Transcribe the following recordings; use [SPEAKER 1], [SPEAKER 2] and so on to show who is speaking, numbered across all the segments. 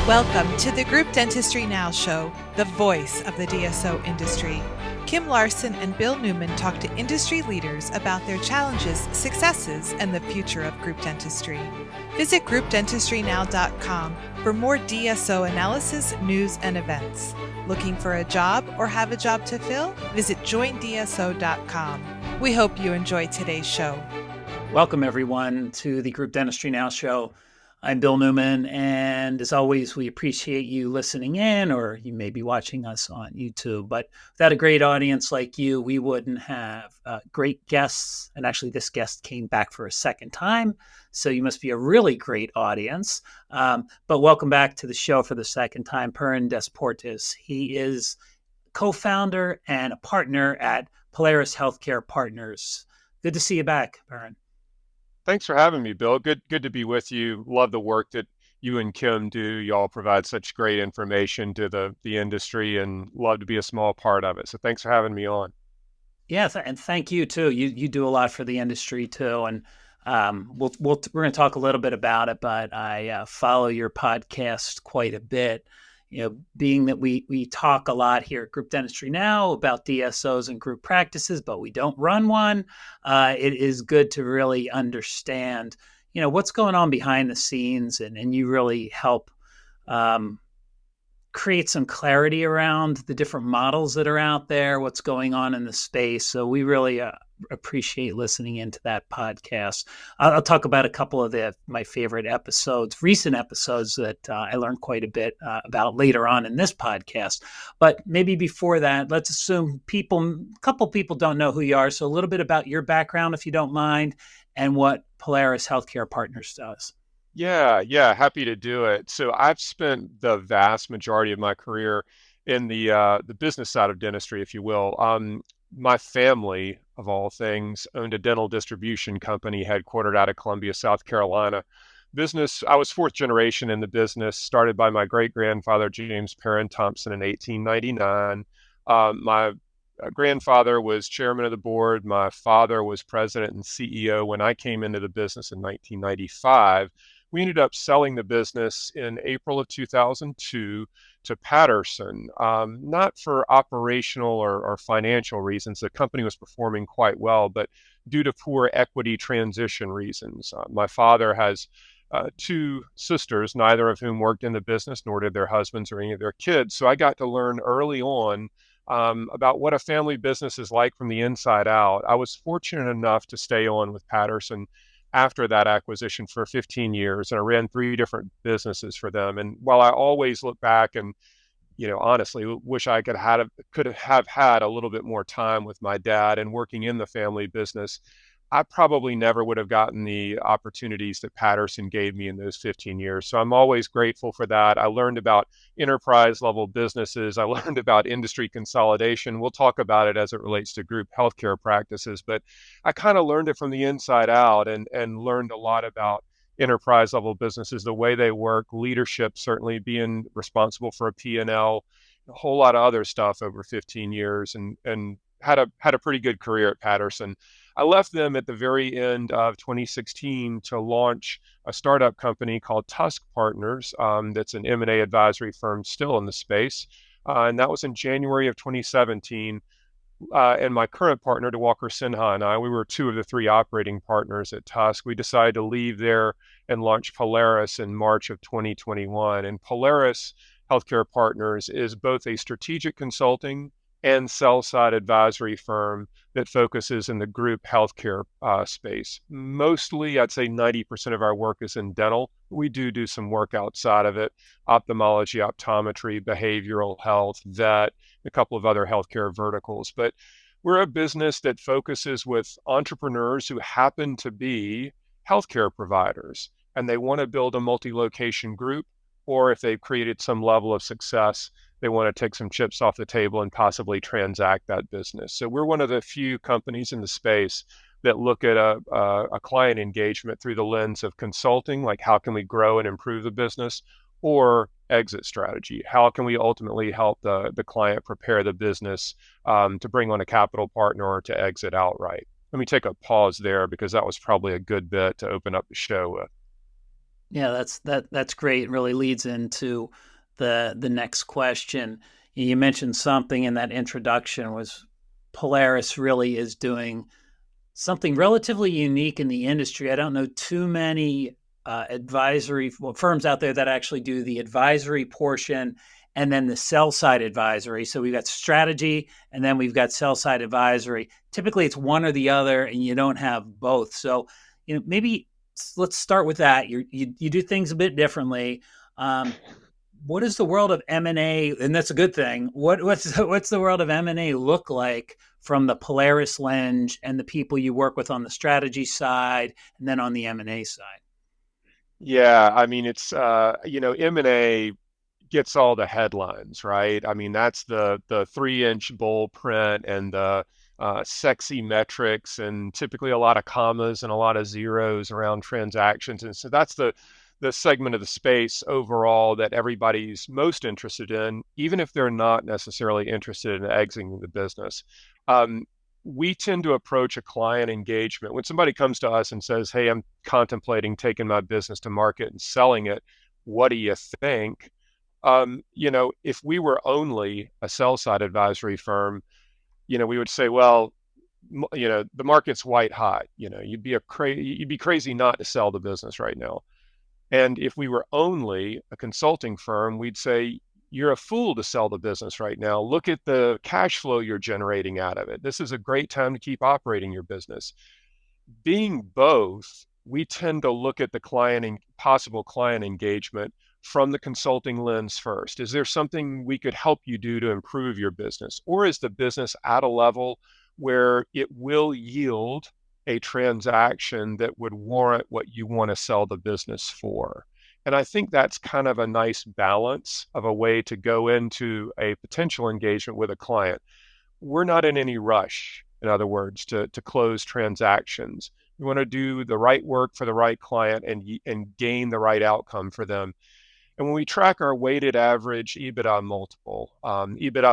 [SPEAKER 1] Welcome to the Group Dentistry Now Show, the voice of the DSO industry. Kim Larson and Bill Newman talk to industry leaders about their challenges, successes, and the future of group dentistry. Visit groupdentistrynow.com for more DSO analysis, news, and events. Looking for a job or have a job to fill? Visit joindso.com. We hope you enjoy today's show.
[SPEAKER 2] Welcome, everyone, to the Group Dentistry Now Show. I'm Bill Newman, and as always, we appreciate you listening in, or you may be watching us on YouTube. But without a great audience like you, we wouldn't have great guests. And actually, this guest came back for a second time, so you must be a really great audience. But welcome back to the show for the second time, Perrin DesPortes. He is co-founder and a partner at Polaris Healthcare Partners. Good to see you back, Perrin.
[SPEAKER 3] Thanks for having me, Bill. Good to be with you. Love the work that you and Kim do. Y'all provide such great information to the industry, and love to be a small part of it. So thanks for having me on.
[SPEAKER 2] Yeah, and thank you too. You do a lot for the industry too, and we're going to talk a little bit about it. But I follow your podcast quite a bit. You know, being that we talk a lot here at Group Dentistry Now about DSOs and group practices, but we don't run one. It is good to really understand, you know, what's going on behind the scenes, and you really help create some clarity around the different models that are out there, what's going on in the space. So we really appreciate listening into that podcast. I'll talk about a couple of my favorite episodes, recent episodes that I learned quite a bit about later on in this podcast. But maybe before that, let's assume a couple people don't know who you are. So a little bit about your background, if you don't mind, and what Polaris Healthcare Partners does.
[SPEAKER 3] Yeah, happy to do it. So I've spent the vast majority of my career in the business side of dentistry, if you will. My family, of all things, owned a dental distribution company headquartered out of Columbia, South Carolina. I was fourth generation in the business, started by my great-grandfather, James Perrin Thompson, in 1899. My grandfather was chairman of the board. My father was president and CEO when I came into the business in 1995. We ended up selling the business in April of 2002 to Patterson, not for operational or financial reasons. The company was performing quite well, but due to poor equity transition reasons. My father has two sisters, neither of whom worked in the business, nor did their husbands or any of their kids. So I got to learn early on about what a family business is like from the inside out. I was fortunate enough to stay on with Patterson after that acquisition for 15 years, and I ran 3 different businesses for them. And while I always look back and, you know, honestly wish I could have had a little bit more time with my dad and working in the family business, I probably never would have gotten the opportunities that Patterson gave me in those 15 years. So I'm always grateful for that. I learned about enterprise level businesses. I learned about industry consolidation. We'll talk about it as it relates to group healthcare practices, but I kind of learned it from the inside out and learned a lot about enterprise level businesses, the way they work, leadership, certainly being responsible for a P&L, a whole lot of other stuff over 15 years, and had a pretty good career at Patterson. I left them at the very end of 2016 to launch a startup company called Tusk Partners. That's an M&A advisory firm still in the space. And that was in January of 2017. And my current partner, DeWalker Sinha, and I, we were 2 of the 3 operating partners at Tusk. We decided to leave there and launch Polaris in March of 2021. And Polaris Healthcare Partners is both a strategic consulting and sell-side advisory firm that focuses in the group healthcare space. Mostly, I'd say 90% of our work is in dental. We do some work outside of it: ophthalmology, optometry, behavioral health, vet, a couple of other healthcare verticals. But we're a business that focuses with entrepreneurs who happen to be healthcare providers, and they want to build a multi-location group, or if they've created some level of success, they want to take some chips off the table and possibly transact that business. So we're one of the few companies in the space that look at a client engagement through the lens of consulting, like how can we grow and improve the business, or exit strategy. How can we ultimately help the client prepare the business to bring on a capital partner or to exit outright? Let me take a pause there because that was probably a good bit to open up the show with.
[SPEAKER 2] Yeah, that's great. It really leads into the next question. You mentioned something in that introduction was Polaris really is doing something relatively unique in the industry. I don't know too many firms out there that actually do the advisory portion and then the sell side advisory. So we've got strategy and then we've got sell side advisory. Typically, it's one or the other, and you don't have both. So, maybe let's start with that. You do things a bit differently. What is the world of M&A? And that's a good thing. What's the world of M&A look like from the Polaris lens and the people you work with on the strategy side and then on the M&A side?
[SPEAKER 3] Yeah, I mean, it's M&A gets all the headlines, right? I mean, that's the 3-inch bold print and the sexy metrics and typically a lot of commas and a lot of zeros around transactions. And so that's the segment of the space overall that everybody's most interested in, even if they're not necessarily interested in exiting the business. Um, we tend to approach a client engagement when somebody comes to us and says, "Hey, I'm contemplating taking my business to market and selling it. What do you think?" If we were only a sell side advisory firm, we would say, well, the market's white hot. You'd be crazy not to sell the business right now. And if we were only a consulting firm, we'd say, you're a fool to sell the business right now. Look at the cash flow you're generating out of it. This is a great time to keep operating your business. Being both, we tend to look at the possible client engagement from the consulting lens first. Is there something we could help you do to improve your business? Or is the business at a level where it will yield a transaction that would warrant what you want to sell the business for? And I think that's kind of a nice balance of a way to go into a potential engagement with a client. We're not in any rush, in other words, to close transactions. We want to do the right work for the right client and gain the right outcome for them. And when we track our weighted average EBITDA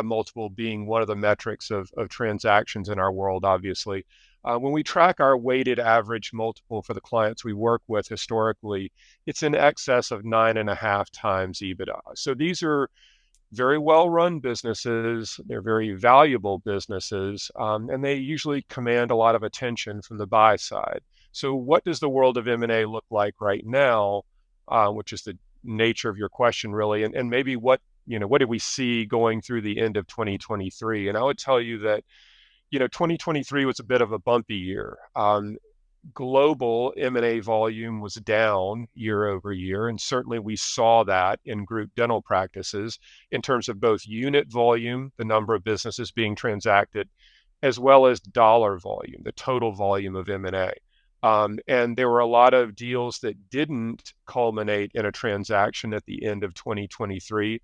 [SPEAKER 3] multiple being one of the metrics of transactions in our world, obviously, when we track our weighted average multiple for the clients we work with historically, it's in excess of 9.5 times EBITDA. So these are very well-run businesses. They're very valuable businesses, and they usually command a lot of attention from the buy side. So what does the world of M&A look like right now, which is the nature of your question, really, and maybe what did we see going through the end of 2023? And I would tell you that 2023 was a bit of a bumpy year. Global M&A volume was down year over year, and certainly we saw that in group dental practices in terms of both unit volume, the number of businesses being transacted, as well as dollar volume, the total volume of M&A. And there were a lot of deals that didn't culminate in a transaction at the end of 2023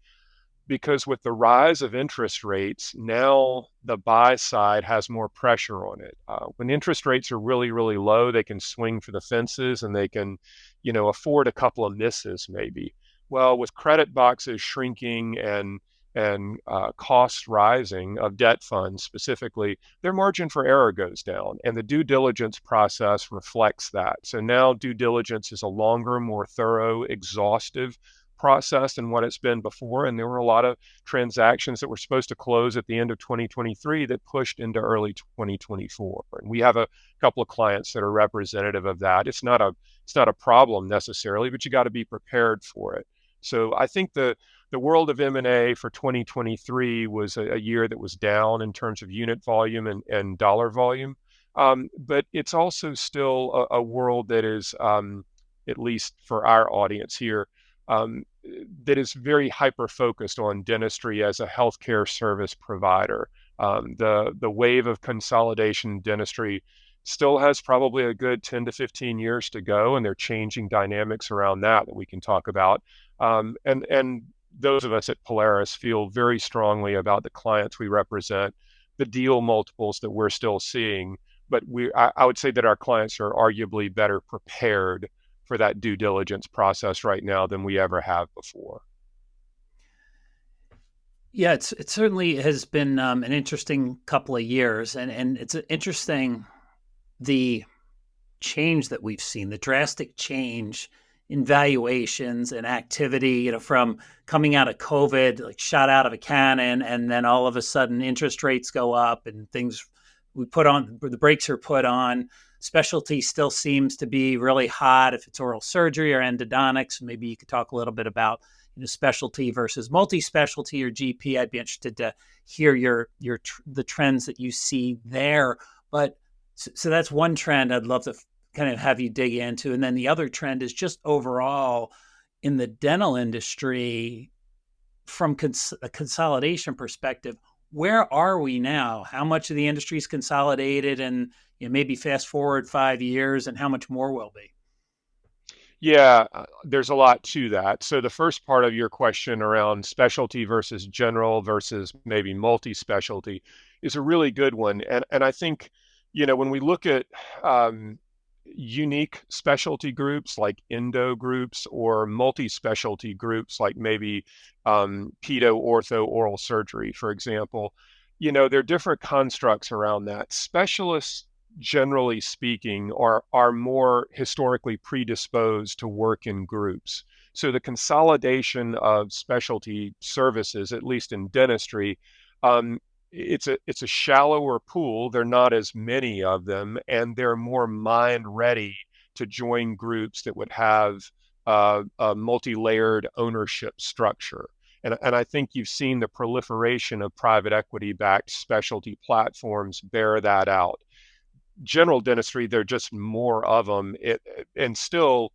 [SPEAKER 3] because with the rise of interest rates, now the buy side has more pressure on it. When interest rates are really, really low, they can swing for the fences and they can, afford a couple of misses maybe. Well, with credit boxes shrinking and costs rising of debt funds specifically, their margin for error goes down, and the due diligence process reflects that. So now due diligence is a longer, more thorough, exhaustive process than what it's been before. And there were a lot of transactions that were supposed to close at the end of 2023 that pushed into early 2024. And we have a couple of clients that are representative of that. It's not a problem necessarily, but you got to be prepared for it. So I think the world of M&A for 2023 was a year that was down in terms of unit volume and dollar volume. But it's also still a world that is, at least for our audience here, that is very hyper-focused on dentistry as a healthcare service provider. The wave of consolidation in dentistry still has probably a good 10 to 15 years to go, and they're changing dynamics around that we can talk about. And those of us at Polaris feel very strongly about the clients we represent, the deal multiples that we're still seeing, but I would say that our clients are arguably better prepared for that due diligence process right now than we ever have before.
[SPEAKER 2] Yeah, it certainly has been an interesting couple of years, and it's interesting the change that we've seen, the drastic change in valuations and activity, from coming out of COVID, like shot out of a cannon, and then all of a sudden interest rates go up and the brakes are put on. Specialty still seems to be really hot if it's oral surgery or endodontics. Maybe you could talk a little bit about specialty versus multi-specialty or GP. I'd be interested to hear the trends that you see there. But so that's one trend I'd love to kind of have you dig into. And then the other trend is just overall in the dental industry from a consolidation perspective. Where are we now? How much of the industry is consolidated, and maybe fast forward 5 years, and how much more will be?
[SPEAKER 3] Yeah, there's a lot to that. So the first part of your question around specialty versus general versus maybe multi-specialty is a really good one. And I think, when we look at unique specialty groups like endo groups or multi-specialty groups like maybe pedo, ortho, oral surgery, for example, there are different constructs around that. Specialists, generally speaking, are more historically predisposed to work in groups. So the consolidation of specialty services, at least in dentistry, it's a shallower pool. There are not as many of them, and they're more mind ready to join groups that would have a multi-layered ownership structure. And I think you've seen the proliferation of private equity-backed specialty platforms bear that out. General dentistry, there are just more of them. And still,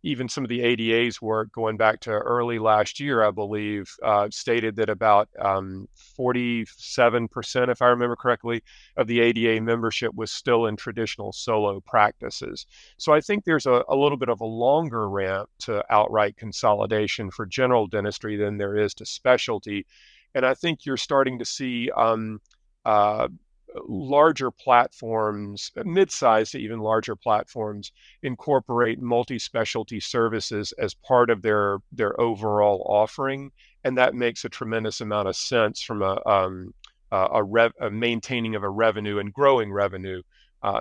[SPEAKER 3] even some of the ADA's work going back to early last year, I believe, stated that about 47%, if I remember correctly, of the ADA membership was still in traditional solo practices. So I think there's a little bit of a longer ramp to outright consolidation for general dentistry than there is to specialty. And I think you're starting to see larger platforms, mid-sized to even larger platforms, incorporate multi-specialty services as part of their overall offering, and that makes a tremendous amount of sense from a maintaining of a revenue and growing revenue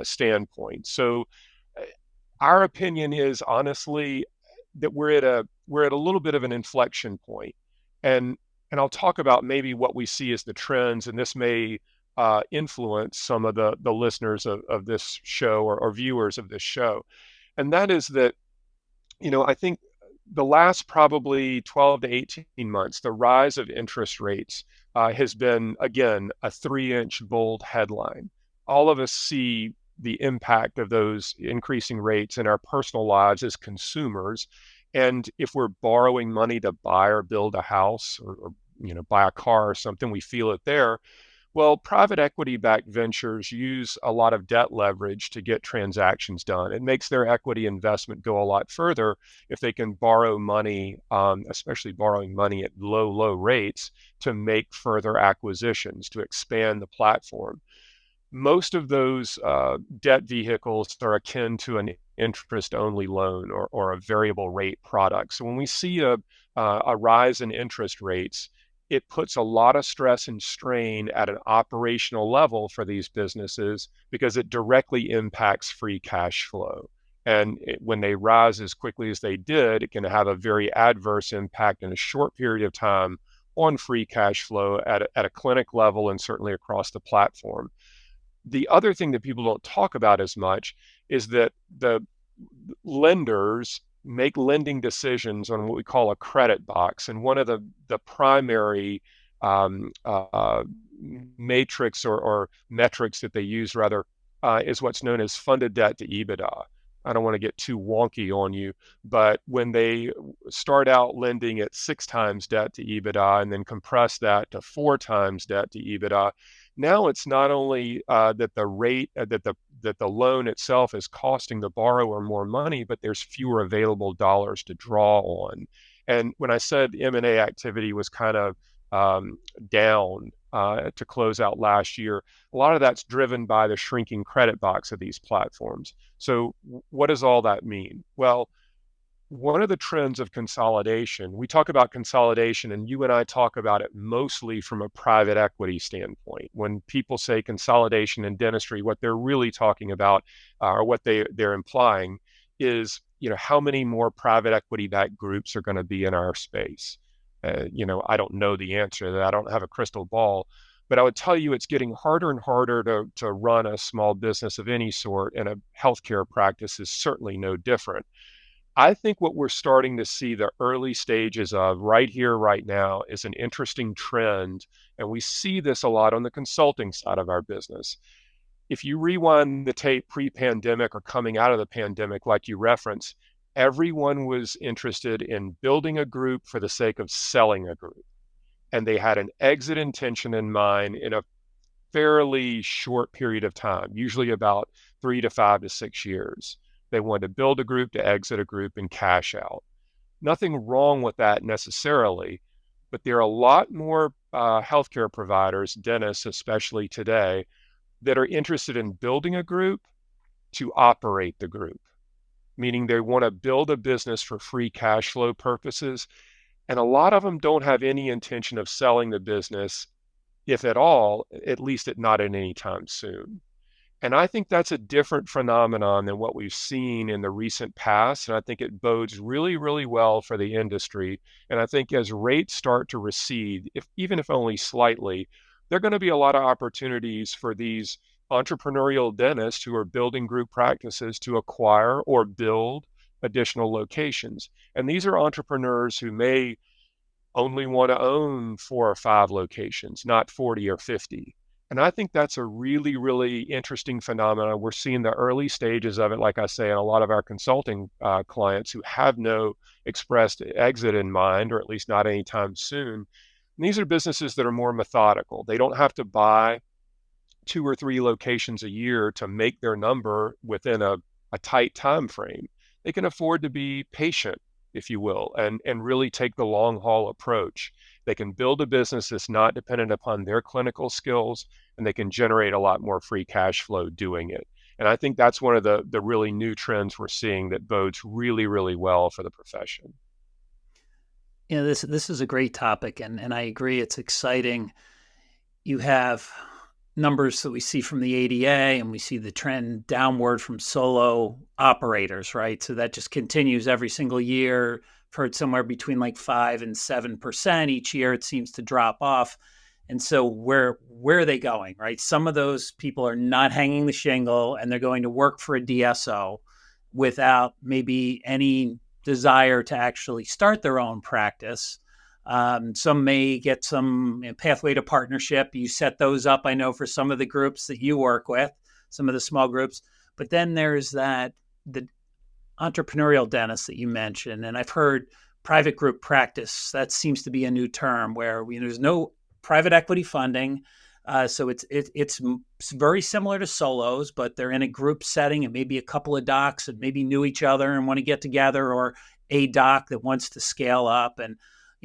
[SPEAKER 3] standpoint. So, our opinion is honestly that we're at a little bit of an inflection point, and I'll talk about maybe what we see as the trends, and this may influence some of the listeners of this show or viewers of this show. And that is that, I think the last probably 12 to 18 months, the rise of interest rates has been, again, a 3-inch bold headline. All of us see the impact of those increasing rates in our personal lives as consumers. And if we're borrowing money to buy or build a house or buy a car or something, we feel it there. Well, private equity-backed ventures use a lot of debt leverage to get transactions done. It makes their equity investment go a lot further if they can borrow money, especially borrowing money at low rates, to make further acquisitions, to expand the platform. Most of those debt vehicles are akin to an interest-only loan or a variable rate product. So when we see a rise in interest rates, it puts a lot of stress and strain at an operational level for these businesses because it directly impacts free cash flow. And when they rise as quickly as they did, it can have a very adverse impact in a short period of time on free cash flow at a clinic level and certainly across the platform. The other thing that people don't talk about as much is that the lenders make lending decisions on what we call a credit box. And one of the primary matrix or metrics that they use rather is what's known as funded debt to EBITDA. I don't want to get too wonky on you, but when they start out lending at 6 times debt to EBITDA and then compress that to 4 times debt to EBITDA, now it's not only that the rate that the loan itself is costing the borrower more money, but there's fewer available dollars to draw on. And when I said M&A activity was kind of down to close out last year, a lot of that's driven by the shrinking credit box of these platforms. So what does all that mean? Well, one of the trends of consolidation, we talk about consolidation, and you and I talk about it mostly from a private equity standpoint. When people say consolidation in dentistry, what they're really talking about, or what they're implying, is how many more private equity-backed groups are going to be in our space? I don't know the answer to that. I don't have a crystal ball, but I would tell you it's getting harder and harder to run a small business of any sort, and a healthcare practice is certainly no different. I think what we're starting to see the early stages of right here, right now, is an interesting trend. And we see this a lot on the consulting side of our business. If you rewind the tape pre-pandemic or coming out of the pandemic, like you referenced, everyone was interested in building a group for the sake of selling a group. And they had an exit intention in mind in a fairly short period of time, usually about 3 to 5 to 6 years. They wanted to build a group, to exit a group, and cash out. Nothing wrong with that necessarily, but there are a lot more healthcare providers, dentists especially today, that are interested in building a group to operate the group, meaning they want to build a business for free cash flow purposes. And a lot of them don't have any intention of selling the business, if at all, at least not at any time soon. And I think that's a different phenomenon than what we've seen in the recent past. And I think it bodes really, really well for the industry. And I think as rates start to recede, even if only slightly, there are going to be a lot of opportunities for these entrepreneurial dentists who are building group practices to acquire or build additional locations. And these are entrepreneurs who may only want to own 4 or 5 locations, not 40 or 50. And I think that's a really, really interesting phenomenon. We're seeing the early stages of it, like I say, in a lot of our consulting clients who have no expressed exit in mind, or at least not anytime soon. And these are businesses that are more methodical. They don't have to buy 2 or 3 locations a year to make their number within a tight time frame. They can afford to be patient, if you will, and really take the long haul approach. They can build a business that's not dependent upon their clinical skills, and they can generate a lot more free cash flow doing it. And I think that's one of the really new trends we're seeing that bodes really, really well for the profession.
[SPEAKER 2] This is a great topic, and I agree, it's exciting. You have numbers that we see from the ADA, and we see the trend downward from solo operators, right? So that just continues every single year. I've heard somewhere between like 5 and 7% each year. It seems to drop off. And so where are they going, right? Some of those people are not hanging the shingle, and they're going to work for a DSO without maybe any desire to actually start their own practice. Some may get some pathway to partnership. You set those up, I know, for some of the groups that you work with, some of the small groups. But then there's the entrepreneurial dentist that you mentioned. And I've heard private group practice. That seems to be a new term where there's no private equity funding. So it's very similar to solos, but they're in a group setting, and maybe a couple of docs that maybe knew each other and want to get together, or a doc that wants to scale up. And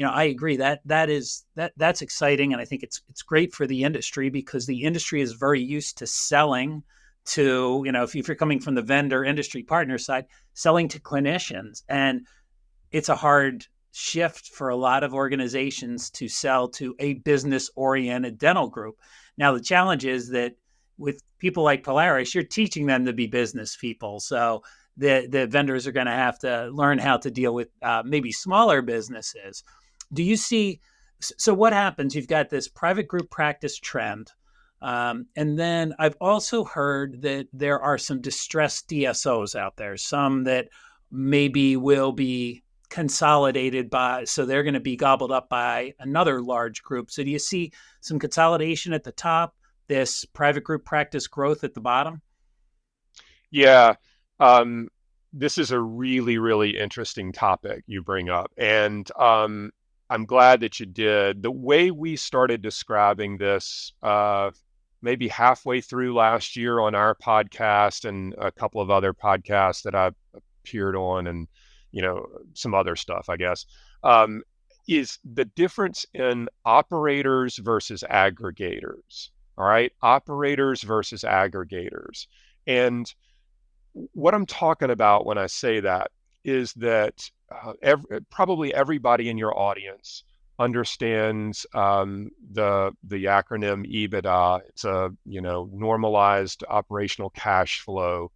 [SPEAKER 2] I agree that's exciting, and I think it's great for the industry, because the industry is very used to selling to, if you're coming from the vendor industry partner side, selling to clinicians, and it's a hard shift for a lot of organizations to sell to a business-oriented dental group. Now, the challenge is that with people like Polaris, you're teaching them to be business people. So the vendors are going to have to learn how to deal with maybe smaller businesses. Do you see, so what happens? You've got this private group practice trend. And then I've also heard that there are some distressed DSOs out there, some that maybe will be consolidated so they're going to be gobbled up by another large group. So do you see some consolidation at the top, this private group practice growth at the bottom?
[SPEAKER 3] Yeah. This is a really, really interesting topic you bring up. And I'm glad that you did. The way we started describing this, maybe halfway through last year on our podcast and a couple of other podcasts that I've appeared on, and some other stuff, I guess, is the difference in operators versus aggregators. All right, operators versus aggregators. And what I'm talking about when I say that is that probably everybody in your audience understands the acronym EBITDA. It's a normalized operational cash flow.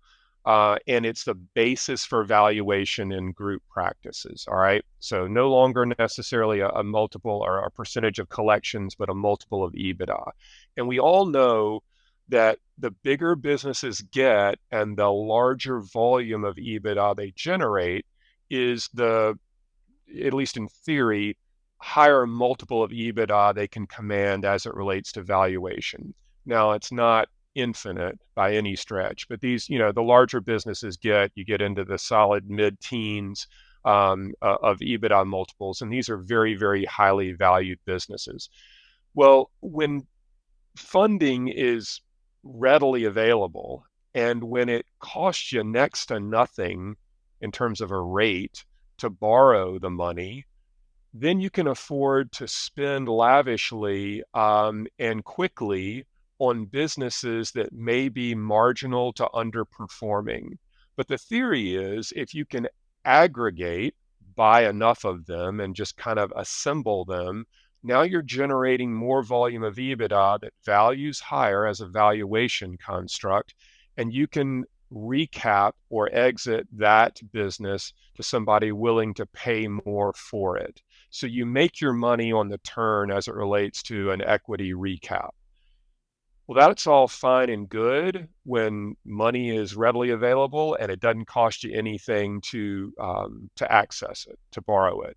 [SPEAKER 3] and it's the basis for valuation in group practices. All right. So no longer necessarily a multiple or a percentage of collections, but a multiple of EBITDA. And we all know that the bigger businesses get and the larger volume of EBITDA they generate is the, at least in theory, higher multiple of EBITDA they can command as it relates to valuation. Now, it's not infinite by any stretch, but these, the larger businesses you get into the solid mid-teens of EBITDA multiples, and these are very, very highly valued businesses. Well, when funding is readily available, and when it costs you next to nothing in terms of a rate to borrow the money, then you can afford to spend lavishly and quickly on businesses that may be marginal to underperforming. But the theory is if you can aggregate, buy enough of them, and just kind of assemble them, now you're generating more volume of EBITDA that values higher as a valuation construct, and you can recap or exit that business to somebody willing to pay more for it. So you make your money on the turn as it relates to an equity recap. Well, that's all fine and good when money is readily available and it doesn't cost you anything to access it, to borrow it.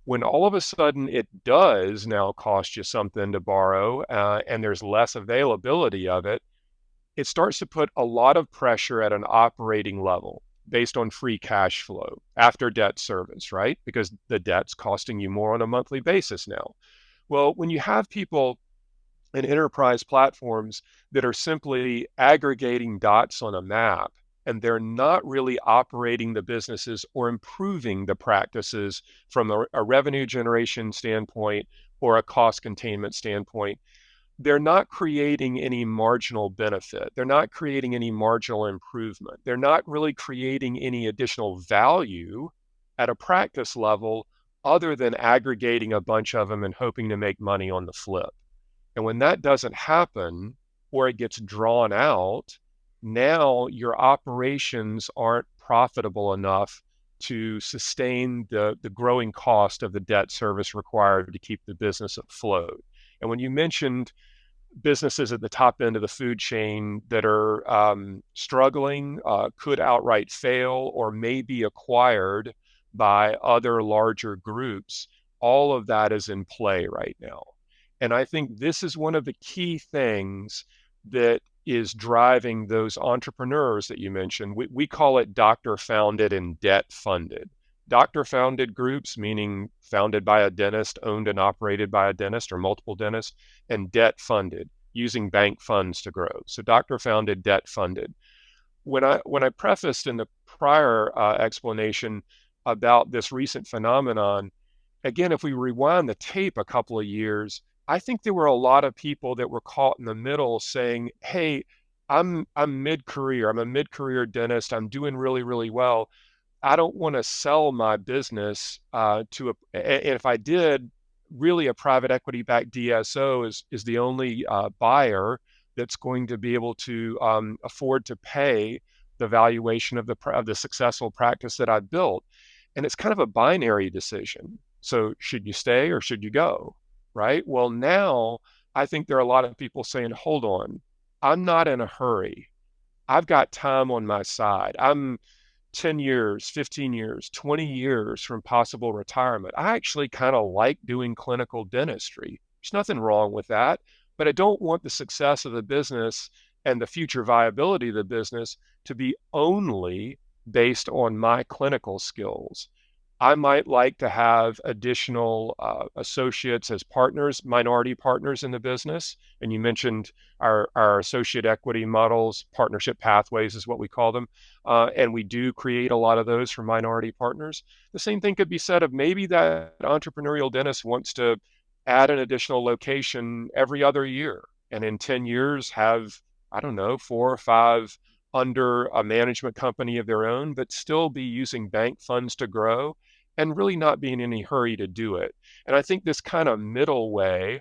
[SPEAKER 3] When all of a sudden it does now cost you something to borrow and there's less availability of it, it starts to put a lot of pressure at an operating level based on free cash flow after debt service, right? Because the debt's costing you more on a monthly basis now. Well, when you have people and enterprise platforms that are simply aggregating dots on a map, and they're not really operating the businesses or improving the practices from a revenue generation standpoint or a cost containment standpoint, they're not creating any marginal benefit. They're not creating any marginal improvement. They're not really creating any additional value at a practice level other than aggregating a bunch of them and hoping to make money on the flip. And when that doesn't happen, or it gets drawn out, now your operations aren't profitable enough to sustain the growing cost of the debt service required to keep the business afloat. And when you mentioned businesses at the top end of the food chain that are struggling, could outright fail, or may be acquired by other larger groups, all of that is in play right now. And I think this is one of the key things that is driving those entrepreneurs that you mentioned. We call it doctor founded and debt funded. Doctor founded groups, meaning founded by a dentist, owned and operated by a dentist or multiple dentists, and debt funded, using bank funds to grow. So doctor founded, debt funded. When I prefaced in the prior explanation about this recent phenomenon, again, if we rewind the tape a couple of years, I think there were a lot of people that were caught in the middle saying, hey, I'm mid-career. I'm a mid-career dentist. I'm doing really, really well. I don't want to sell my business and if I did, really a private equity-backed DSO is the only buyer that's going to be able to afford to pay the valuation of the successful practice that I've built. And it's kind of a binary decision. So should you stay or should you go? Right? Well, now I think there are a lot of people saying, hold on, I'm not in a hurry. I've got time on my side. I'm 10 years, 15 years, 20 years from possible retirement. I actually kind of like doing clinical dentistry. There's nothing wrong with that, but I don't want the success of the business and the future viability of the business to be only based on my clinical skills. I might like to have additional associates as partners, minority partners in the business. And you mentioned our associate equity models, partnership pathways is what we call them. And we do create a lot of those for minority partners. The same thing could be said of maybe that entrepreneurial dentist wants to add an additional location every other year. And in 10 years have, I don't know, 4 or 5 under a management company of their own, but still be using bank funds to grow and really not be in any hurry to do it. And I think this kind of middle way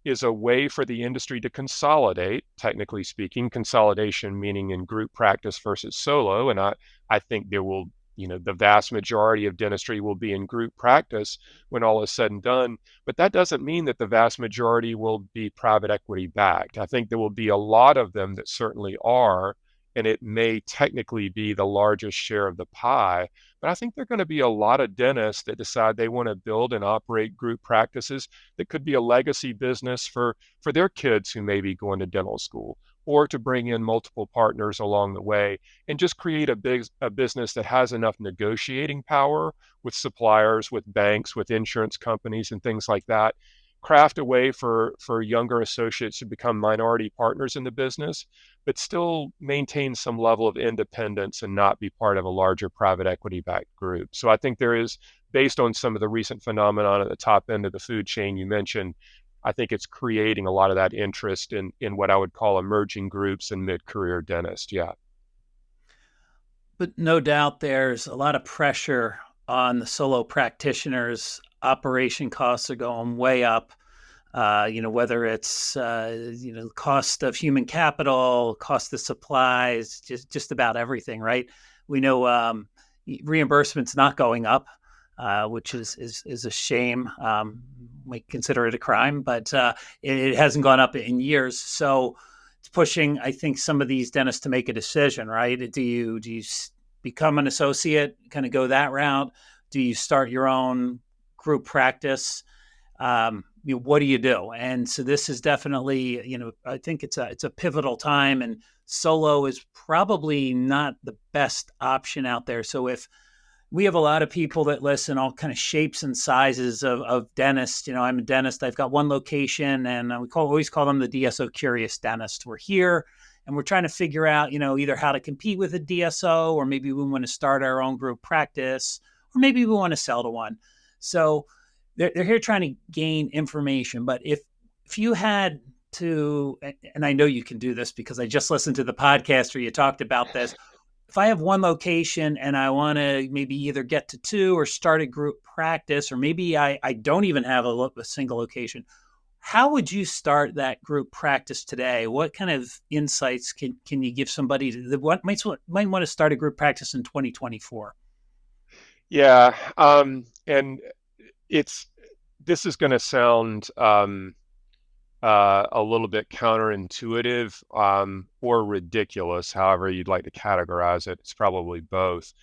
[SPEAKER 3] is a way for the industry to consolidate, technically speaking, consolidation meaning in group practice versus solo. And I think there will, the vast majority of dentistry will be in group practice when all is said and done. But that doesn't mean that the vast majority will be private equity backed. I think there will be a lot of them that certainly are, and it may technically be the largest share of the pie. But I think there are going to be a lot of dentists that decide they want to build and operate group practices that could be a legacy business for their kids who may be going to dental school, or to bring in multiple partners along the way and just create a business that has enough negotiating power with suppliers, with banks, with insurance companies and things like that. Craft a way for younger associates to become minority partners in the business, but still maintain some level of independence and not be part of a larger private equity-backed group. So I think there is, based on some of the recent phenomenon at the top end of the food chain you mentioned, I think it's creating a lot of that interest in what I would call emerging groups and mid-career dentists. Yeah.
[SPEAKER 2] But no doubt there's a lot of pressure on the solo practitioners. Operation costs are going way up. Whether it's cost of human capital, cost of supplies, just about everything, right? We know reimbursement's not going up, which is a shame. We consider it a crime, but it hasn't gone up in years. So it's pushing, I think, some of these dentists to make a decision, right? Do you become an associate, kind of go that route? Do you start your own group practice? What do you do? And so this is definitely, I think it's a pivotal time, and solo is probably not the best option out there. So if we have a lot of people that listen, all kind of shapes and sizes of dentists. I'm a dentist. I've got one location, and we always call them the DSO curious dentist. We're here, and we're trying to figure out, either how to compete with a DSO, or maybe we want to start our own group practice, or maybe we want to sell to one. So they're here trying to gain information. But if you had to, and I know you can do this because I just listened to the podcast where you talked about this. If I have one location and I want to maybe either get to two or start a group practice, or maybe I don't even have a single location, how would you start that group practice today? What kind of insights can you give somebody that might want to start a group practice in 2024?
[SPEAKER 3] Yeah. And this is going to sound a little bit counterintuitive or ridiculous, however you'd like to categorize it. It's probably both.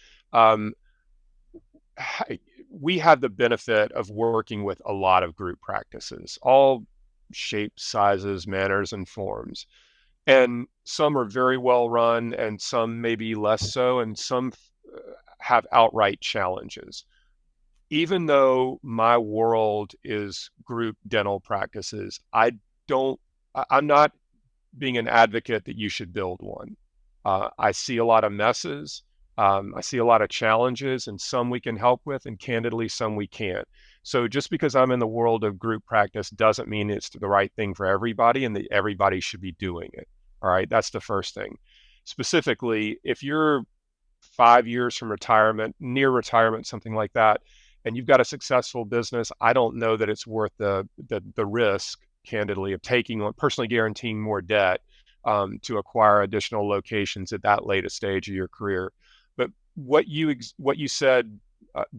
[SPEAKER 3] We have the benefit of working with a lot of group practices, all shapes, sizes, manners, and forms. And some are very well run, and some maybe less so, and some have outright challenges. Even though my world is group dental practices, I'm not being an advocate that you should build one. I see a lot of messes. I see a lot of challenges, and some we can help with, and candidly, some we can't. So just because I'm in the world of group practice doesn't mean it's the right thing for everybody and that everybody should be doing it. All right, that's the first thing. Specifically, if you're 5 years from retirement, near retirement, something like that, and you've got a successful business, I don't know that it's worth the risk, candidly, of taking on, personally guaranteeing more debt to acquire additional locations at that later stage of your career. But what you said,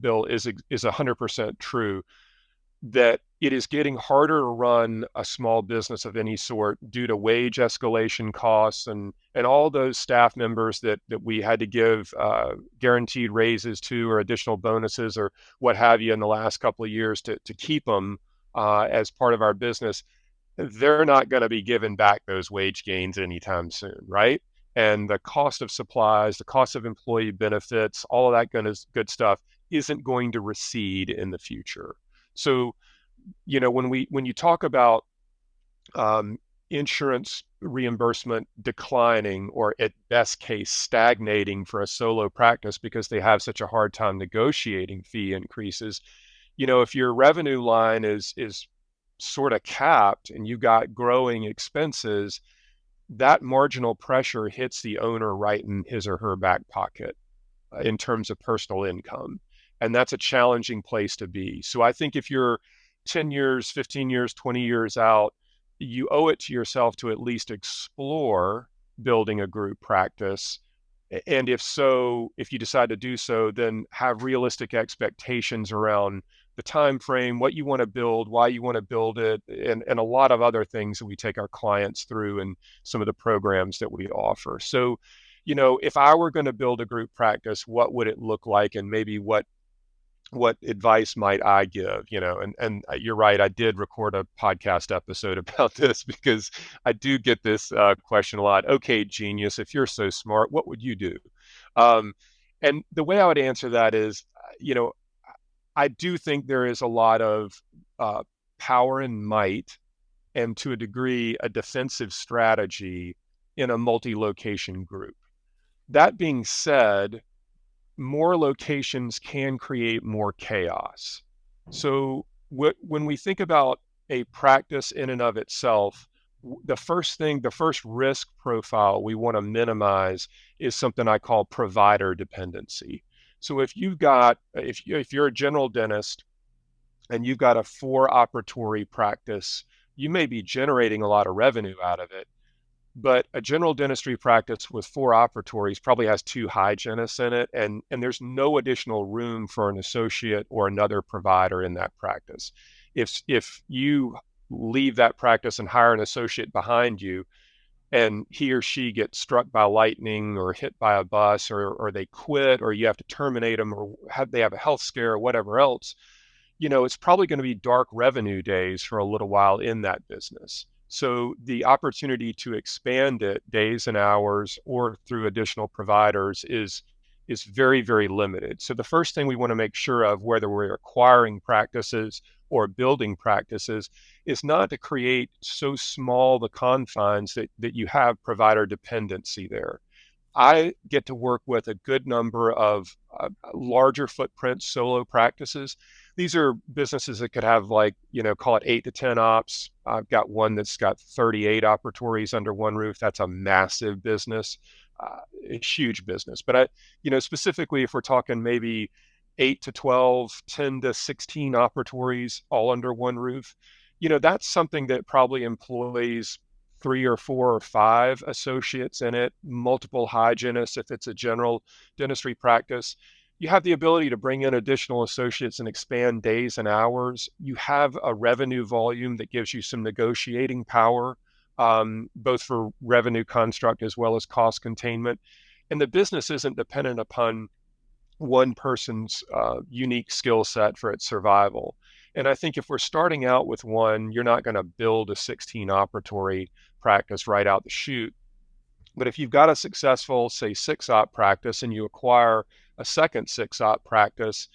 [SPEAKER 3] Bill, is 100% true. That it is getting harder to run a small business of any sort due to wage escalation costs and all those staff members that we had to give guaranteed raises to, or additional bonuses or what have you in the last couple of years to keep them as part of our business. They're not going to be giving back those wage gains anytime soon, right? And the cost of supplies, the cost of employee benefits, all of that good stuff isn't going to recede in the future. So, when you talk about insurance reimbursement declining, or at best case stagnating for a solo practice because they have such a hard time negotiating fee increases, if your revenue line is sort of capped and you got growing expenses, that marginal pressure hits the owner right in his or her back pocket in terms of personal income. And that's a challenging place to be. So I think if you're 10 years, 15 years, 20 years out, you owe it to yourself to at least explore building a group practice. And if so, if you decide to do so, then have realistic expectations around the time frame, what you want to build, why you want to build it, and a lot of other things that we take our clients through and some of the programs that we offer. So, if I were going to build a group practice, what would it look like, and maybe what advice might I give? And you're right, I did record a podcast episode about this because I do get this question a lot. Okay, genius, if you're so smart, what would you do? Um, and the way I would answer that is, I do think there is a lot of power and might, and to a degree, a defensive strategy in a multi-location group. That being said, more locations can create more chaos. So when we think about a practice in and of itself, the first risk profile we want to minimize is something I call provider dependency. So if you're a general dentist and you've got a 4-operatory practice, you may be generating a lot of revenue out of it. But a general dentistry practice with 4 operatories probably has 2 hygienists in it, and there's no additional room for an associate or another provider in that practice. If you leave that practice and hire an associate behind you, and he or she gets struck by lightning or hit by a bus, or they quit, or you have to terminate them, or they have a health scare or whatever else, it's probably going to be dark revenue days for a little while in that business. So the opportunity to expand it days and hours or through additional providers is very, very limited. So the first thing we want to make sure of, whether we're acquiring practices or building practices, is not to create so small the confines that you have provider dependency there. I get to work with a good number of larger footprint solo practices. These are businesses that could have call it 8 to 10 ops. I've got one that's got 38 operatories under one roof. That's a massive business, a huge business. But specifically, if we're talking maybe 8 to 12, 10 to 16 operatories all under one roof, that's something that probably employs 3 or 4 or 5 associates in it, multiple hygienists if it's a general dentistry practice. You have the ability to bring in additional associates and expand days and hours. You have a revenue volume that gives you some negotiating power, both for revenue construct as well as cost containment. And the business isn't dependent upon one person's unique skill set for its survival. And I think if we're starting out with one, you're not going to build a 16 operatory practice right out the chute. But if you've got a successful, say, 6-op practice and you acquire a second 6-op practice,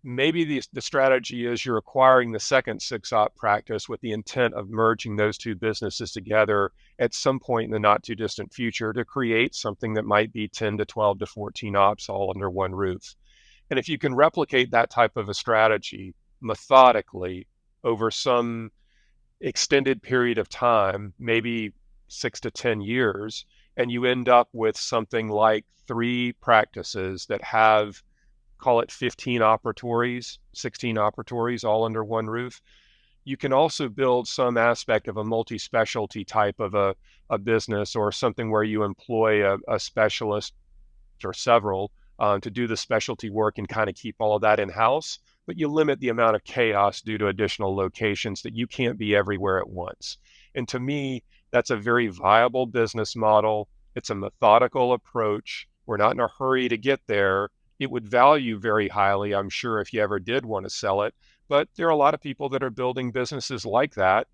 [SPEAKER 3] maybe the strategy is you're acquiring the second 6-op practice with the intent of merging those two businesses together at some point in the not too distant future to create something that might be 10 to 12 to 14 ops all under one roof. And if you can replicate that type of a strategy methodically over some extended period of time, maybe 6 to 10 years, and you end up with something like 3 practices that have, call it 15 operatories, 16 operatories all under one roof, you can also build some aspect of a multi-specialty type of a business, or something where you employ a specialist or several to do the specialty work and kind of keep all of that in-house, but you limit the amount of chaos due to additional locations that you can't be everywhere at once. And to me, that's a very viable business model. It's a methodical approach. We're not in a hurry to get there. It would value very highly, I'm sure, if you ever did want to sell it. But there are a lot of people that are building businesses like that,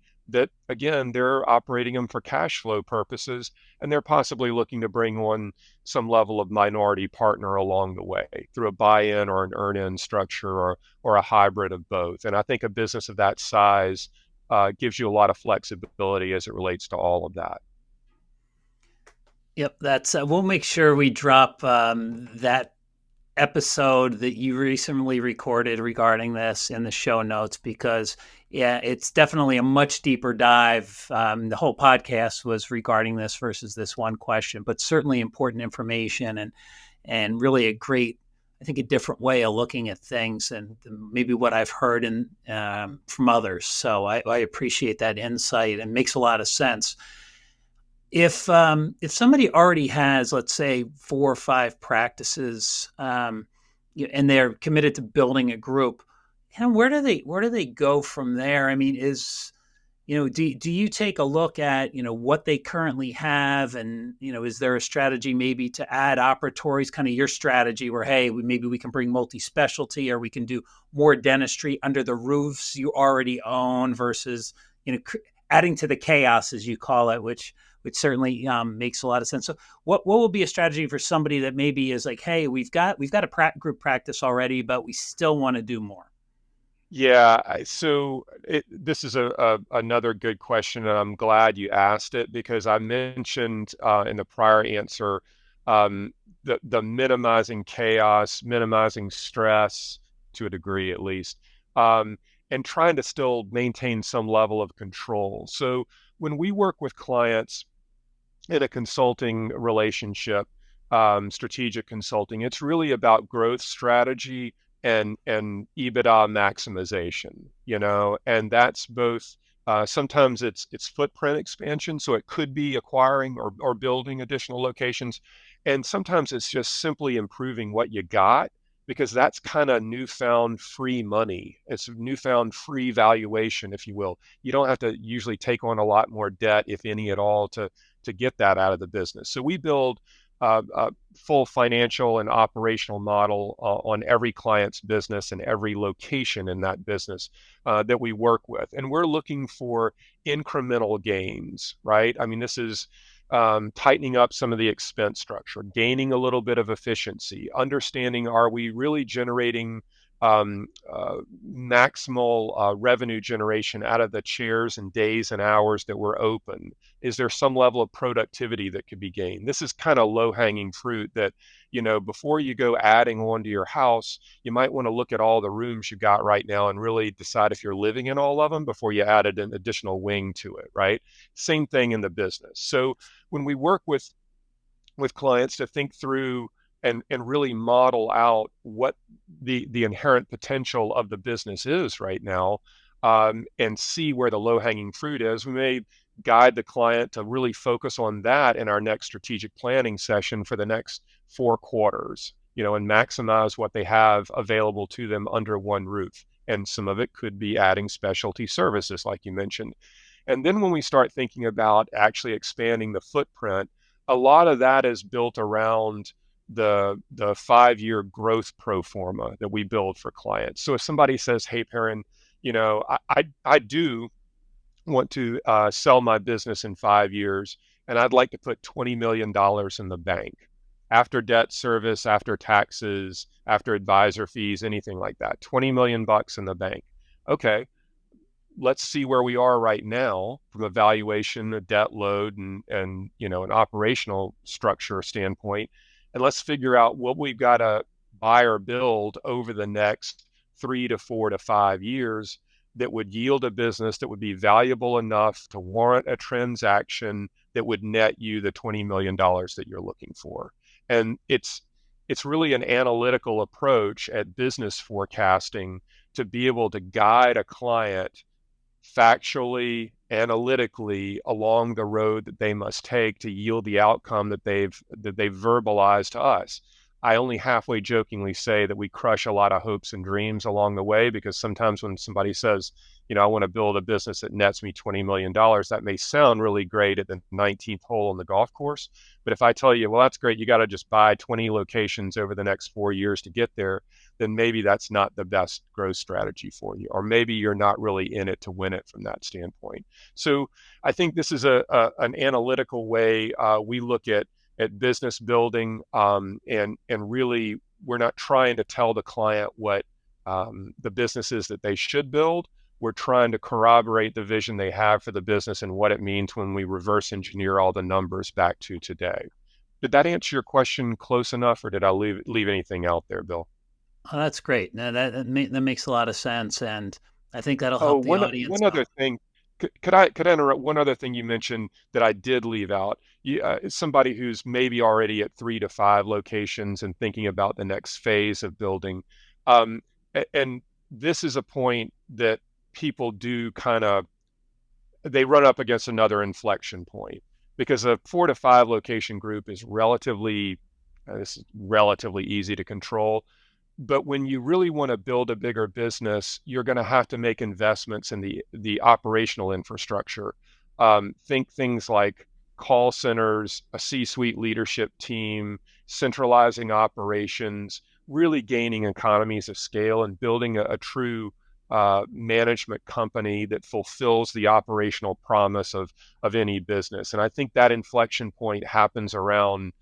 [SPEAKER 3] again, they're operating them for cash flow purposes, and they're possibly looking to bring on some level of minority partner along the way through a buy-in or an earn-in structure, or a hybrid of both. And I think a business of that size gives you a lot of flexibility as it relates to all of that.
[SPEAKER 2] Yep, that's we'll make sure we drop that episode that you recently recorded regarding this in the show notes, because it's definitely a much deeper dive. The whole podcast was regarding this versus this one question, but certainly important information, and really a great I think, a different way of looking at things and maybe what I've heard from others. So I appreciate that insight and makes a lot of sense. If somebody already has, let's say, 4 or 5 practices, and they're committed to building a group, where do they go from there? I mean, do you take a look at what they currently have, and is there a strategy maybe to add operatories, kind of your strategy where, hey, maybe we can bring multi-specialty, or we can do more dentistry under the roofs you already own, versus adding to the chaos, as you call it, which certainly makes a lot of sense. So what will be a strategy for somebody that maybe is like, hey, we've got a group practice already, but we still want to do more?
[SPEAKER 3] Yeah, this is another good question, and I'm glad you asked it because I mentioned in the prior answer the minimizing chaos, minimizing stress to a degree at least, and trying to still maintain some level of control. So when we work with clients in a consulting relationship, strategic consulting, it's really about growth strategy and EBITDA maximization, and that's both. Sometimes it's footprint expansion, so it could be acquiring or building additional locations, and sometimes it's just simply improving what you got because that's kind of newfound free money. It's newfound free valuation, if you will. You don't have to usually take on a lot more debt, if any at all, to get that out of the business. So we build a full financial and operational model on every client's business and every location in that business that we work with. And we're looking for incremental gains, right? I mean, this is tightening up some of the expense structure, gaining a little bit of efficiency, understanding, are we really generating maximal revenue generation out of the chairs and days and hours that we're open? Is there some level of productivity that could be gained? This is kind of low-hanging fruit that, before you go adding on to your house, you might want to look at all the rooms you got right now and really decide if you're living in all of them before you added an additional wing to it, right? Same thing in the business. So when we work with clients to think through and really model out what the inherent potential of the business is right now, and see where the low-hanging fruit is, we may guide the client to really focus on that in our next strategic planning session for the next 4 quarters, and maximize what they have available to them under one roof. And some of it could be adding specialty services, like you mentioned. And then when we start thinking about actually expanding the footprint, a lot of that is built around the 5-year growth pro forma that we build for clients. So if somebody says, "Hey, Perrin, I do want to sell my business in 5 years, and I'd like to put $20 million in the bank after debt service, after taxes, after advisor fees, anything like that. 20 million bucks in the bank." Okay, let's see where we are right now from a valuation, a debt load, and an operational structure standpoint, and let's figure out what we've got to buy or build over the next 3 to 4 to 5 years that would yield a business that would be valuable enough to warrant a transaction that would net you the $20 million that you're looking for. And it's really an analytical approach at business forecasting to be able to guide a client factually, analytically along the road that they must take to yield the outcome that they've verbalized to us. I only halfway jokingly say that we crush a lot of hopes and dreams along the way, because sometimes when somebody says, I want to build a business that nets me $20 million, that may sound really great at the 19th hole on the golf course. But if I tell you, well, that's great, you got to just buy 20 locations over the next 4 years to get there, then maybe that's not the best growth strategy for you. Or maybe you're not really in it to win it from that standpoint. So I think this is an analytical way we look at business building, and really we're not trying to tell the client what the business is that they should build. We're trying to corroborate the vision they have for the business and what it means when we reverse engineer all the numbers back to today. Did that answer your question close enough, or did I leave anything out there, Bill?
[SPEAKER 2] Oh, that's great. No, that makes a lot of sense, and I think that'll
[SPEAKER 3] Oh,
[SPEAKER 2] help the
[SPEAKER 3] one
[SPEAKER 2] audience
[SPEAKER 3] other
[SPEAKER 2] out.
[SPEAKER 3] thing. Could I interrupt one other thing you mentioned that I did leave out? Somebody who's maybe already at 3 to 5 locations and thinking about the next phase of building. Um, and this is a point that people do kind of, they run up against another inflection point because a 4 to 5 location group is this is relatively easy to control. But when you really want to build a bigger business, you're going to have to make investments in the operational infrastructure. Think things like call centers, a C-suite leadership team, centralizing operations, really gaining economies of scale and building a true management company that fulfills the operational promise of any business. And I think that inflection point happens around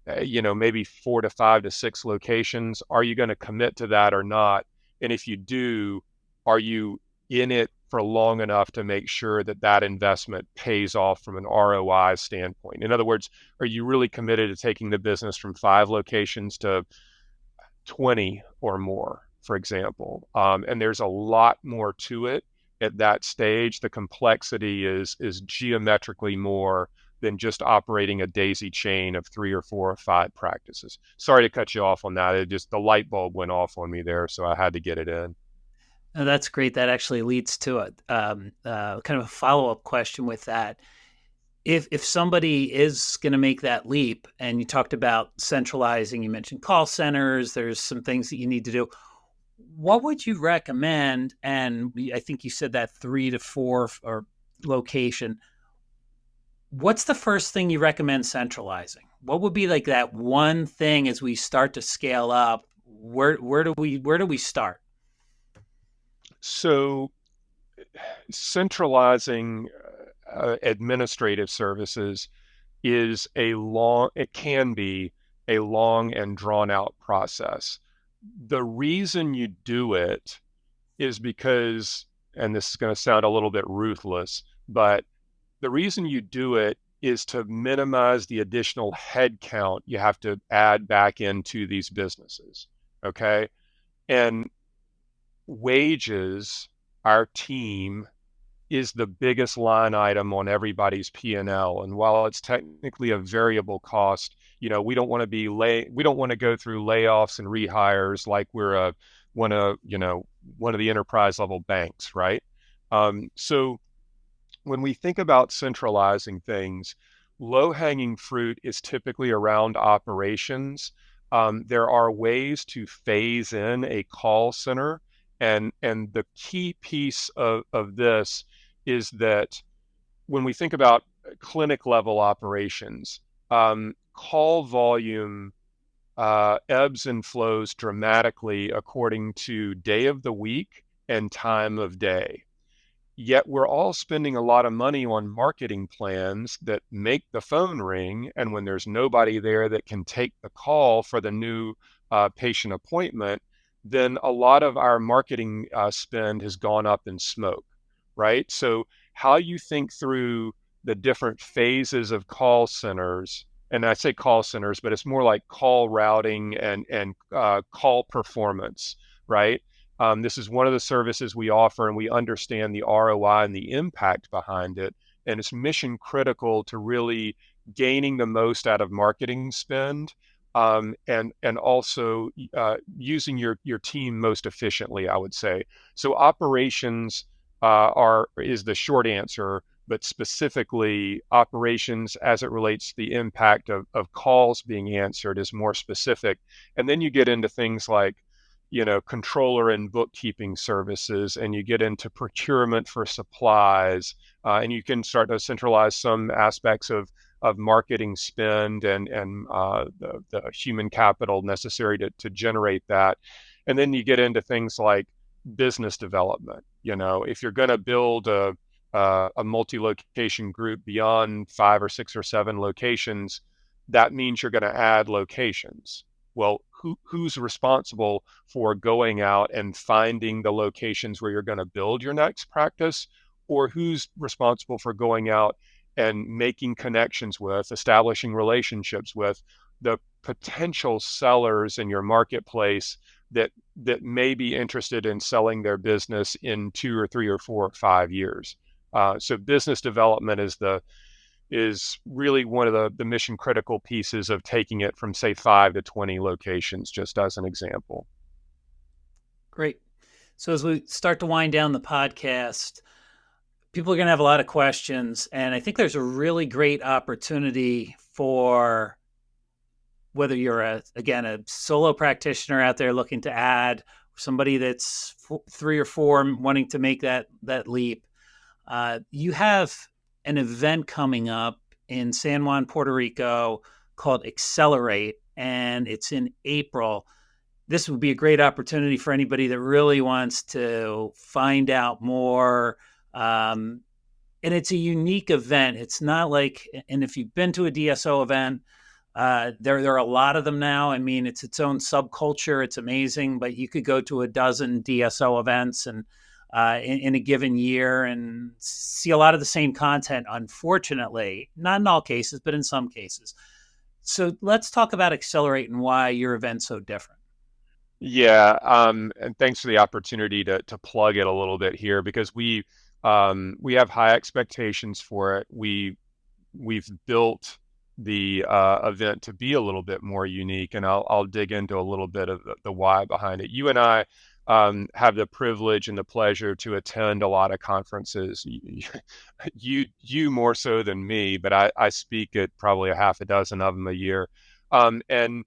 [SPEAKER 3] maybe 4 to 5 to 6 locations. Are you going to commit to that or not? And if you do, are you in it for long enough to make sure that that investment pays off from an ROI standpoint? In other words, are you really committed to taking the business from 5 locations to 20 or more, for example? And there's a lot more to it at that stage. The complexity is geometrically more than just operating a daisy chain of 3 or 4 or 5 practices. Sorry to cut you off on that. It just, the light bulb went off on me there, so I had to get it in.
[SPEAKER 2] Oh, that's great. That actually leads to kind of a follow-up question with that. If somebody is going to make that leap, and you talked about centralizing, you mentioned call centers, there's some things that you need to do. What would you recommend? And I think you said that 3 to 4 or location. What's the first thing you recommend centralizing? What would be like that one thing as we start to scale up? Where do we start?
[SPEAKER 3] So centralizing administrative services it can be a long and drawn out process. The reason you do it is because, and this is going to sound a little bit ruthless, but the reason you do it is to minimize the additional headcount you have to add back into these businesses. Okay. And wages, our team, is the biggest line item on everybody's P&L. And while it's technically a variable cost, we don't want to go through layoffs and rehires like we're one of the enterprise level banks, right? So when we think about centralizing things, low-hanging fruit is typically around operations. There are ways to phase in a call center, and the key piece of this is that when we think about clinic level operations, call volume ebbs and flows dramatically according to day of the week and time of day. Yet we're all spending a lot of money on marketing plans that make the phone ring, and when there's nobody there that can take the call for the new patient appointment, then a lot of our marketing spend has gone up in smoke, right? So how you think through the different phases of call centers, and I say call centers, but it's more like call routing and call performance, right? This is one of the services we offer, and we understand the ROI and the impact behind it. And it's mission critical to really gaining the most out of marketing spend, and also using your team most efficiently, I would say. So operations is the short answer, but specifically operations as it relates to the impact of calls being answered is more specific. And then you get into things like controller and bookkeeping services, and you get into procurement for supplies, and you can start to centralize some aspects of marketing spend and the human capital necessary to generate that. And then you get into things like business development. If you're going to build a multi-location group beyond 5 or 6 or 7 locations, that means you're going to add locations. Well, who's responsible for going out and finding the locations where you're going to build your next practice, or who's responsible for going out and making connections with, establishing relationships with the potential sellers in your marketplace that may be interested in selling their business in 2 or 3 or 4 or 5 years? So business development is really one of the mission critical pieces of taking it from, say, 5 to 20 locations, just as an example.
[SPEAKER 2] Great. So as we start to wind down the podcast, people are going to have a lot of questions, and I think there's a really great opportunity for whether you're a solo practitioner out there looking to add, somebody that's 3 or 4 wanting to make that leap. You have an event coming up in San Juan, Puerto Rico called Accelerate, and it's in April. This would be a great opportunity for anybody that really wants to find out more. And it's a unique event. It's not like, and if you've been to a DSO event, there are a lot of them now. I mean, it's its own subculture. It's amazing, but you could go to a dozen DSO events and in a given year and see a lot of the same content, unfortunately, not in all cases, but in some cases. So let's talk about Accelerate and why your event's so different.
[SPEAKER 3] Yeah, and thanks for the opportunity to plug it a little bit here, because we have high expectations for it. We've built the event to be a little bit more unique, and I'll dig into a little bit of the why behind it. You and I have the privilege and the pleasure to attend a lot of conferences. You more so than me, but I speak at probably a half a dozen of them a year. And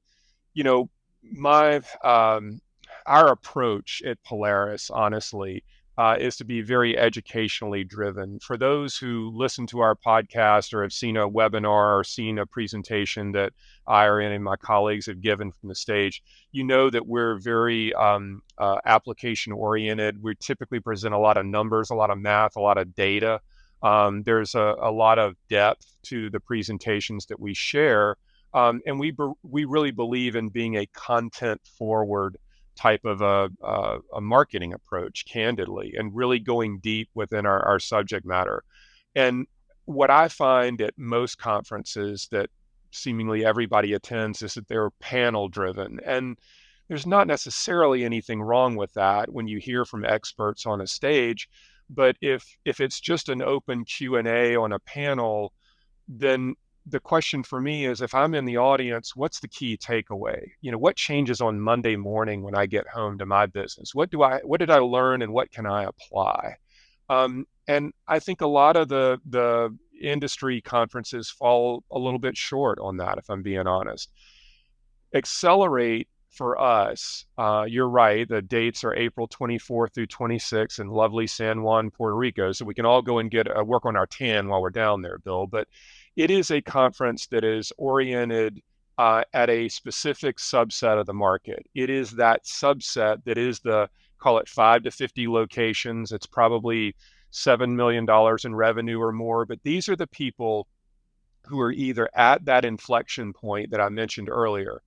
[SPEAKER 3] you know, my our approach at Polaris, honestly, is to be very educationally driven. For those who listen to our podcast or have seen a webinar or seen a presentation that I or any of my colleagues have given from the stage, you know that we're very application oriented. We typically present a lot of numbers, a lot of math, a lot of data. There's a lot of depth to the presentations that we share. And we really believe in being a content forward type of a marketing approach, candidly, and really going deep within our subject matter. And what I find at most conferences that seemingly everybody attends is that they're panel driven. And there's not necessarily anything wrong with that when you hear from experts on a stage. But if it's just an open Q&A on a panel, then the question for me is, if I'm in the audience, what's the key takeaway? You know, what changes on Monday morning when I get home to my business? What did I learn, and what can I apply? And I think a lot of the industry conferences fall a little bit short on that, if I'm being honest. Accelerate for us, you're right, the dates are April 24th through 26th in lovely San Juan, Puerto Rico. So we can all go and get work on our tan while we're down there, Bill. But it is a conference that is oriented at a specific subset of the market. It is that subset that is call it 5 to 50 locations. It's probably $7 million in revenue or more. But these are the people who are either at that inflection point that I mentioned earlier.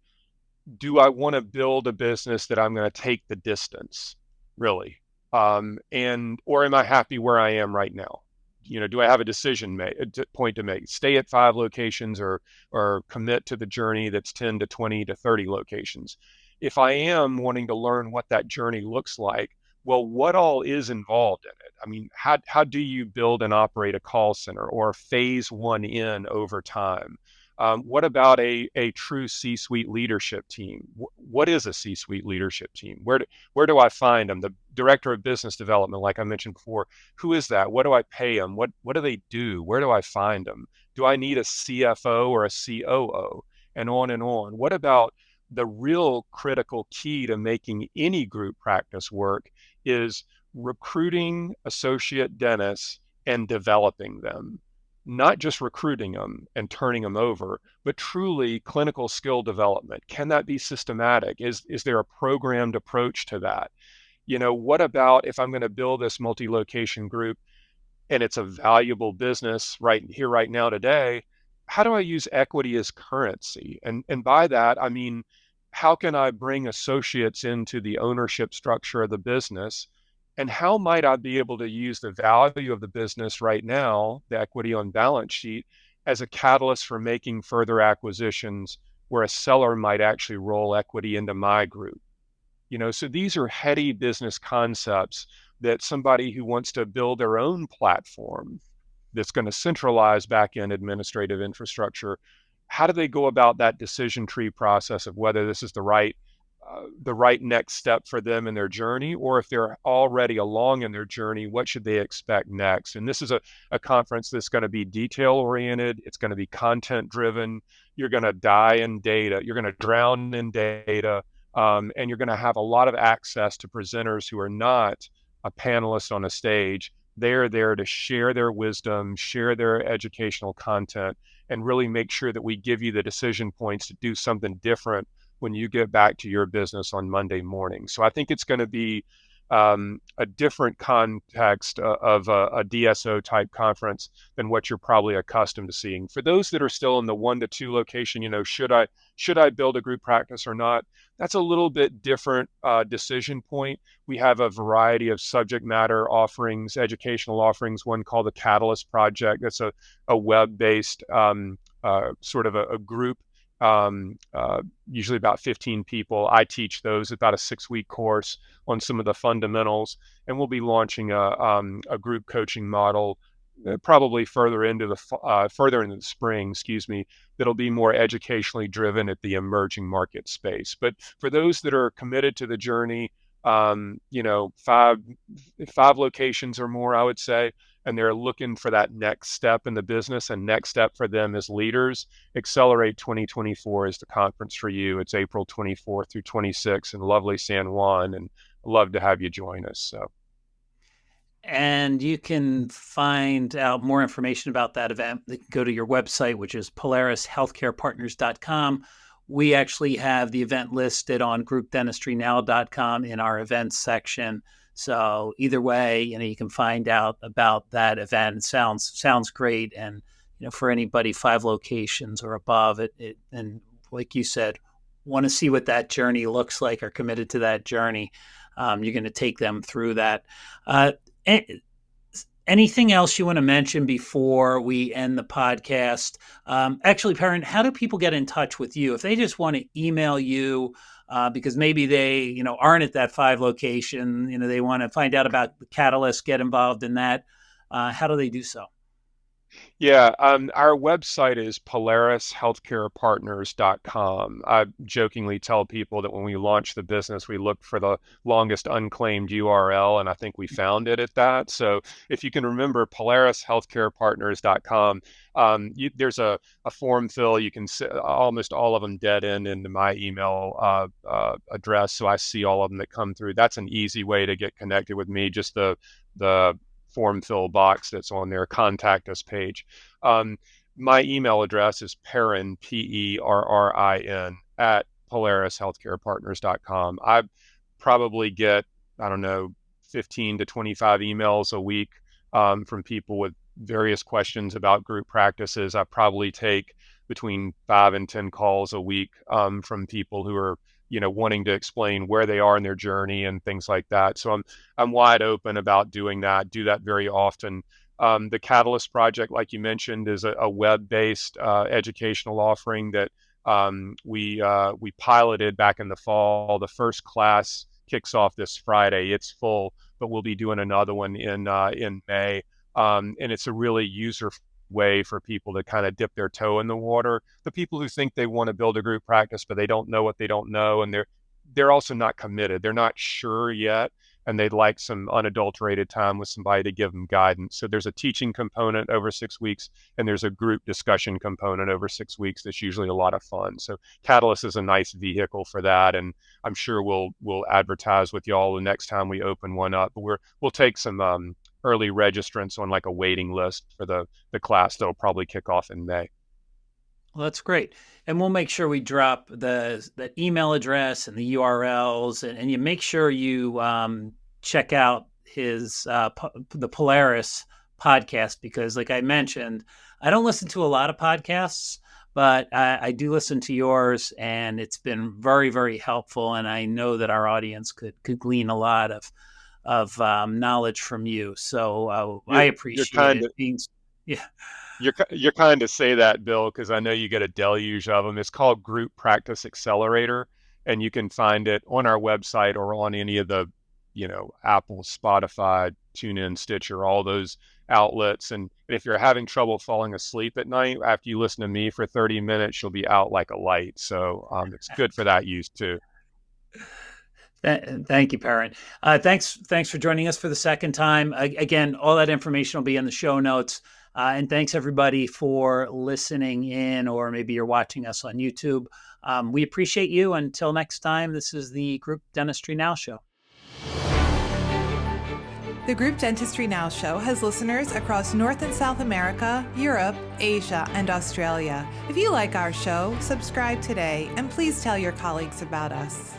[SPEAKER 3] Do I want to build a business that I'm going to take the distance, really? Or am I happy where I am right now? You know, do I have a point to make? Stay at 5 locations or commit to the journey that's 10 to 20 to 30 locations? If I am wanting to learn what that journey looks like, well, what all is involved in it? I mean, how do you build and operate a call center or phase one in over time? What about a true C-suite leadership team? What is a C-suite leadership team? Where do I find them? The director of business development, like I mentioned before, who is that? What do I pay them? What do they do? Where do I find them? Do I need a CFO or a COO? And on and on. What about the real critical key to making any group practice work is recruiting associate dentists and developing them. Not just recruiting them and turning them over, but truly clinical skill development. Can that be systematic? Is there a programmed approach to that? You know, what about if I'm going to build this multi-location group and it's a valuable business right here, right now, today? How do I use equity as currency? And by that, I mean, how can I bring associates into the ownership structure of the business? And how might I be able to use the value of the business right now, the equity on balance sheet, as a catalyst for making further acquisitions where a seller might actually roll equity into my group? So these are heady business concepts that somebody who wants to build their own platform that's going to centralize back-end administrative infrastructure, how do they go about that decision tree process of whether this is the right next step for them in their journey, or if they're already along in their journey, what should they expect next? And this is a conference that's going to be detail oriented. It's going to be content driven. You're going to die in data. You're going to drown in data. And you're going to have a lot of access to presenters who are not a panelist on a stage. They're there to share their wisdom, share their educational content, and really make sure that we give you the decision points to do something different when you get back to your business on Monday morning. So I think it's going to be a different context of a DSO type conference than what you're probably accustomed to seeing. For those that are still in the 1 to 2 location, should I build a group practice or not? That's a little bit different decision point. We have a variety of subject matter offerings, educational offerings. One called the Catalyst Project. That's a web-based sort of a group. Usually about 15 people. I teach those, about a 6-week course on some of the fundamentals, and we'll be launching a group coaching model probably further into the spring, that'll be more educationally driven at the emerging market space. But for those that are committed to the journey, five locations or more, I would say, and they're looking for that next step in the business, and next step for them as leaders, Accelerate 2024 is the conference for you. It's April 24th through 26th in lovely San Juan, and I'd love to have you join us. So.
[SPEAKER 2] And you can find out more information about that event. Go to your website, which is polarishealthcarepartners.com. We actually have the event listed on groupdentistrynow.com in our events section. So either way, you can find out about that event. It sounds great. And, for anybody 5 locations or above it, and like you said, want to see what that journey looks like, or committed to that journey, you're going to take them through that. Anything else you want to mention before we end the podcast? Actually, Perrin, how do people get in touch with you if they just want to email you? Because maybe they, aren't at that 5 location. They want to find out about the Catalyst, get involved in that. How do they do so?
[SPEAKER 3] Yeah, our website is polarishealthcarepartners.com. I jokingly tell people that when we launched the business, we looked for the longest unclaimed URL, and I think we found it at that. So if you can remember polarishealthcarepartners.com, there's a form fill. You can see almost all of them dead end into my email address, so I see all of them that come through. That's an easy way to get connected with me. Just the form fill box that's on their contact us page. My email address is Perrin, Perrin, at polarishealthcarepartners.com. I probably get, 15 to 25 emails a week from people with various questions about group practices. I probably take between 5 and 10 calls a week from people who are wanting to explain where they are in their journey and things like that. So I'm wide open about doing that. Do that very often. The Catalyst Project, like you mentioned, is a web-based educational offering that we piloted back in the fall. The first class kicks off this Friday. It's full, but we'll be doing another one in May. And it's a really user way for people to kind of dip their toe in the water. The people who think they want to build a group practice, but they don't know what they don't know, and they're also not committed. They're not sure yet, and they'd like some unadulterated time with somebody to give them guidance. So there's a teaching component over 6 weeks, and there's a group discussion component over 6 weeks that's usually a lot of fun. So Catalyst is a nice vehicle for that, and I'm sure we'll advertise with y'all the next time we open one up. But we'll take some early registrants on like a waiting list for the class that'll probably kick off in May.
[SPEAKER 2] Well, that's great. And we'll make sure we drop the email address and the URLs, and you make sure you check out his the Polaris podcast, because like I mentioned, I don't listen to a lot of podcasts, but I do listen to yours, and it's been very, very helpful. And I know that our audience could glean a lot of knowledge from you. So I appreciate it. Yeah.
[SPEAKER 3] You're kind to say that, Bill, because I know you get a deluge of them. It's called Group Practice Accelerator, and you can find it on our website or on any of the, Apple, Spotify, TuneIn, Stitcher, all those outlets. And if you're having trouble falling asleep at night, after you listen to me for 30 minutes, you'll be out like a light. So it's good for that use too.
[SPEAKER 2] Thank you, Perrin. Thanks for joining us for the second time. Again, all that information will be in the show notes. And thanks everybody for listening in, or maybe you're watching us on YouTube. We appreciate you. Until next time, this is the Group Dentistry Now Show.
[SPEAKER 1] The Group Dentistry Now Show has listeners across North and South America, Europe, Asia, and Australia. If you like our show, subscribe today, and please tell your colleagues about us.